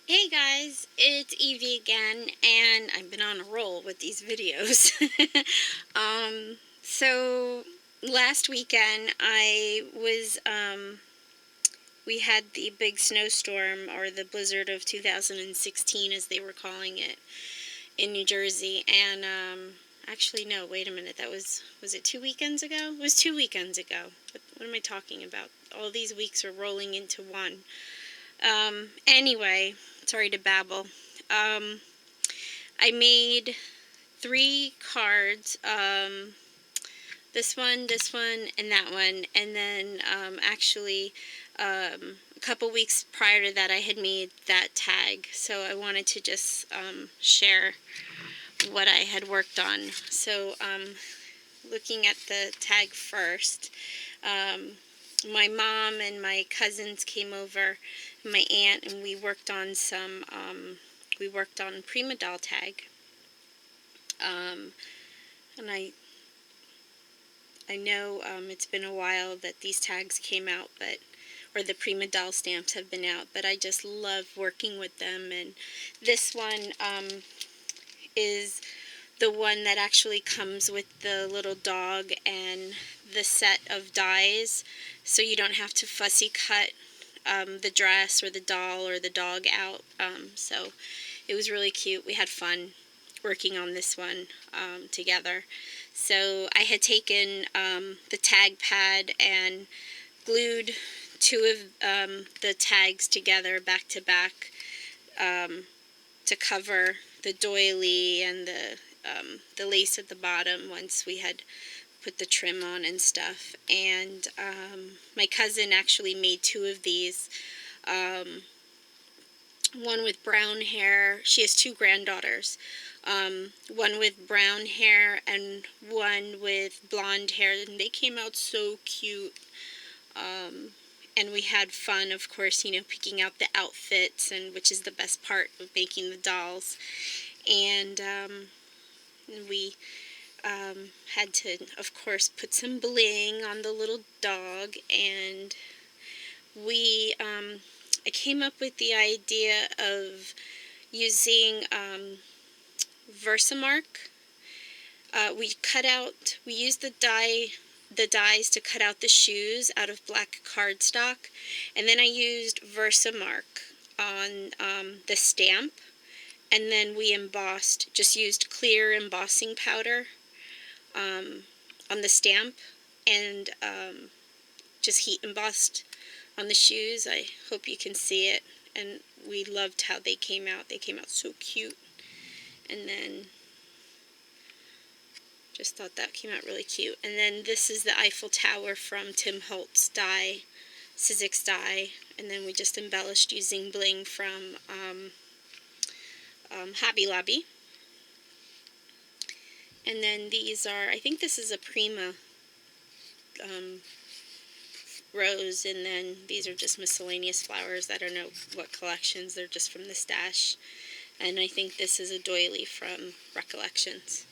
Hey guys, it's Evie again, and I've been on a roll with these videos. So last weekend we had the big snowstorm, or the blizzard of 2016 as they were calling it, in New Jersey, and actually no, wait a minute, was it 2 weekends ago? It was 2 weekends ago. What am I talking about? All these weeks are rolling into one. Anyway, sorry to babble. Um, I made 3 cards. This one, and that one. And then a couple weeks prior to that, I had made that tag. So I wanted to just share what I had worked on. So looking at the tag first, my mom and my cousins came over, my aunt, and we worked on Prima doll tag. And I know it's been a while that these tags came out, or the Prima doll stamps have been out, but I just love working with them. And this one is the one that actually comes with the little dog and the set of dies, so you don't have to fussy cut the dress or the doll or the dog out. So it was really cute. We had fun working on this one together. So I had taken the tag pad and glued 2 of the tags together back to back to cover the doily and the lace at the bottom once we had put the trim on and stuff. And my cousin actually made 2 of these. One with brown hair. She has 2 granddaughters. One with brown hair and one with blonde hair, and they came out so cute. And we had fun, of course, picking out the outfits, and which is the best part of making the dolls. And we had to, of course, put some bling on the little dog, and I came up with the idea of using Versamark. We used the dies to cut out the shoes out of black cardstock, and then I used Versamark on the stamp, and then we just used clear embossing powder on the stamp, and just heat embossed on the shoes. I hope you can see it, and we loved how they came out. They came out so cute, and then just thought that came out really cute. And then this is the Eiffel Tower from Tim Holtz die, Sizzix die, and then we just embellished using bling from Hobby Lobby. And then these are, I think this is a Prima rose, and then these are just miscellaneous flowers. I don't know what collections, they're just from the stash. And I think this is a doily from Recollections.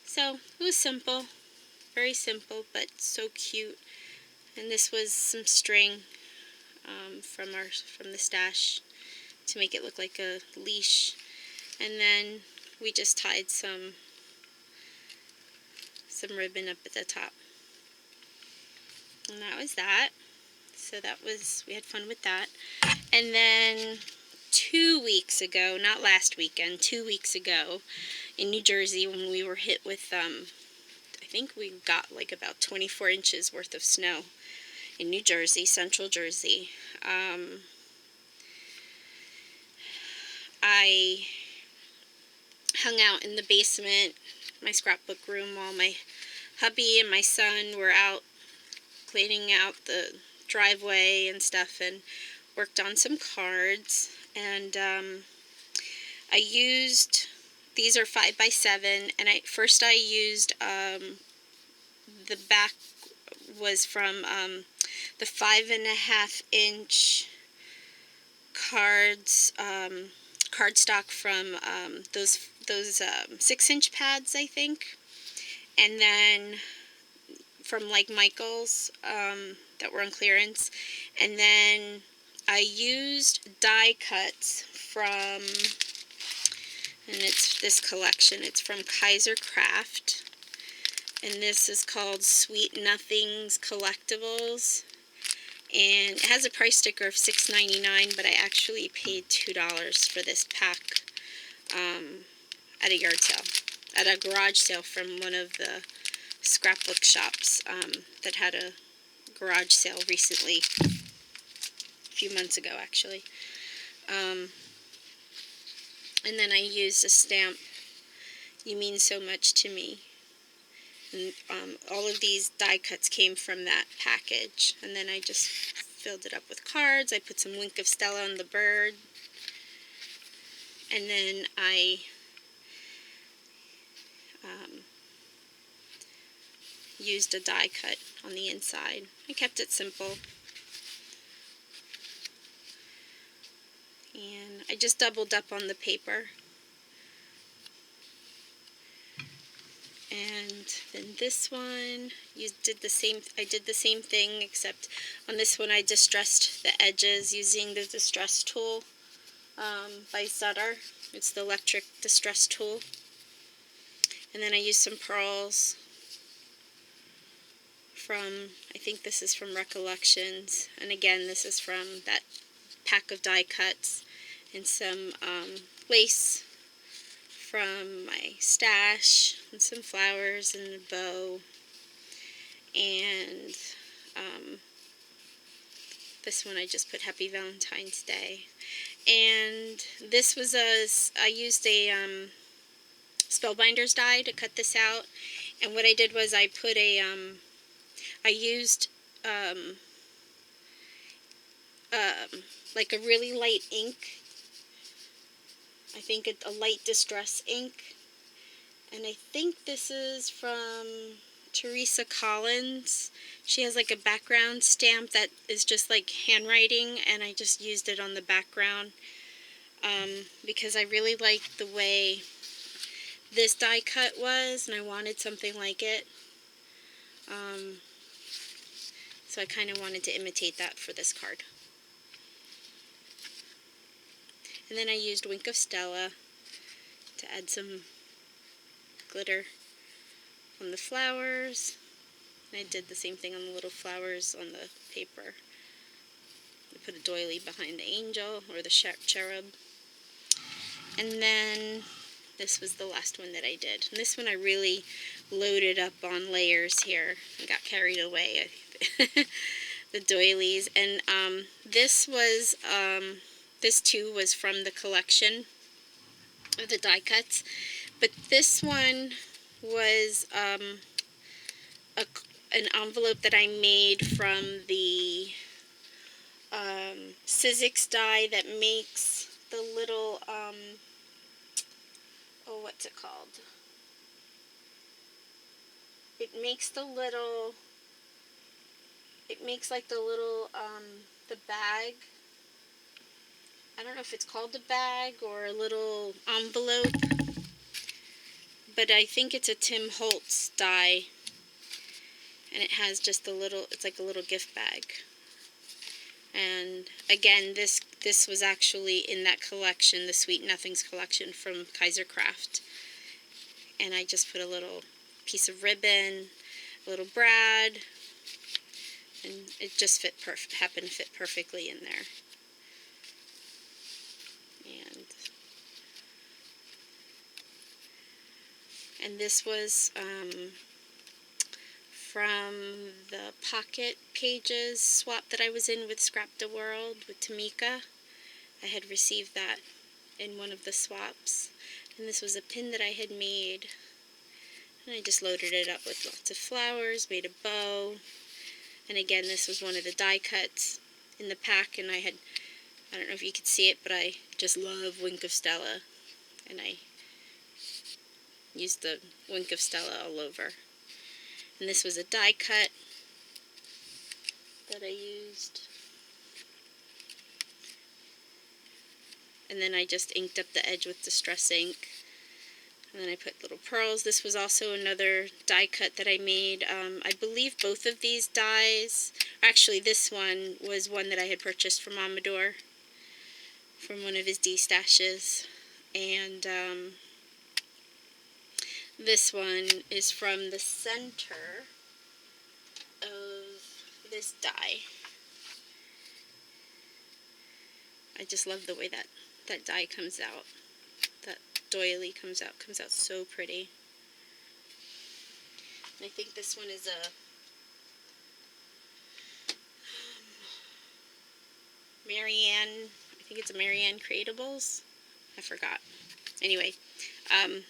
So it was simple, very simple, but so cute. And this was some string from the stash to make it look like a leash. And then we just tied some ribbon up at the top. And that was that. So we had fun with that. And then 2 weeks ago, not last weekend, 2 weeks ago in New Jersey, when we were hit with, I think we got like about 24 inches worth of snow in New Jersey, central Jersey. I hung out in the basement, my scrapbook room, while my hubby and my son were out cleaning out the driveway and stuff, and worked on some cards. And I used, these are 5x7, and first I used the back was from the 5.5 inch cardstock from those 6-inch pads, I think, and then from like Michael's that were on clearance. And then I used die cuts from, and it's this collection. It's from Kaiser Craft, and this is called Sweet Nothings Collectibles. And it has a price sticker of $6.99, but I actually paid $2 for this pack at a yard sale, at a garage sale from one of the scrapbook shops that had a garage sale recently, a few months ago actually. And then I used a stamp, "You Mean So Much to Me." And all of these die cuts came from that package. And then I just filled it up with cards. I put some Wink of Stella on the bird. And then I used a die cut on the inside. I kept it simple. And I just doubled up on the paper. And then this one, I did the same thing, except on this one I distressed the edges using the distress tool by Sutter. It's the electric distress tool. And then I used some pearls from, I think this is from Recollections, and again this is from that pack of die cuts, and some lace from my stash, and some flowers and a bow, and this one I just put Happy Valentine's Day. And this was I used a Spellbinders die to cut this out, and what I did was I put I used like a really light ink. I think it's a light distress ink, and I think this is from Teresa Collins. She has like a background stamp that is just like handwriting, and I just used it on the background because I really liked the way this die cut was, and I wanted something like it. So I kind of wanted to imitate that for this card. And then I used Wink of Stella to add some glitter on the flowers. And I did the same thing on the little flowers on the paper. I put a doily behind the angel, or the cherub. And then this was the last one that I did. And this one I really loaded up on layers here. I got carried away. The doilies. And this was... this too was from the collection of the die cuts, but this one was an envelope that I made from the Sizzix die that makes the little, oh, what's it called? It makes the little, it makes like the little, the bag. I don't know if it's called a bag or a little envelope, but I think it's a Tim Holtz die, and it has just a little, it's like a little gift bag. And again, this was actually in that collection, the Sweet Nothings collection from Kaiser Craft. And I just put a little piece of ribbon, a little brad, and it just happened to fit perfectly in there. And this was from the Pocket Pages swap that I was in with Scrap the World with Tamika. I had received that in one of the swaps. And this was a pin that I had made. And I just loaded it up with lots of flowers, made a bow. And again, this was one of the die cuts in the pack, and I don't know if you could see it, but I just love Wink of Stella. And I used the Wink of Stella all over. And this was a die cut that I used. And then I just inked up the edge with distress ink. And then I put little pearls. This was also another die cut that I made. I believe both of these dies, actually this one was one that I had purchased from Amador from one of his D-stashes. And this one is from the center of this die. I just love the way that die comes out. That doily comes out so pretty. And I think this one is a Marianne, I think it's a Marianne Creatables. I forgot. Anyway, and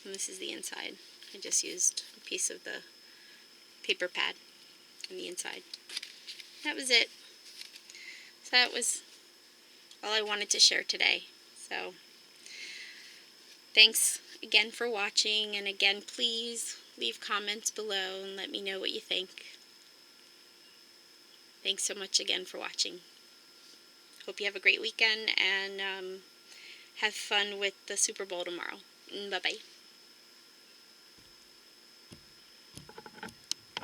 this is the inside. I just used a piece of the paper pad on the inside. That was it. So that was all I wanted to share today. So thanks again for watching, and again, please leave comments below and let me know what you think. Thanks so much again for watching. Hope you have a great weekend, and have fun with the Super Bowl tomorrow. Bye-bye.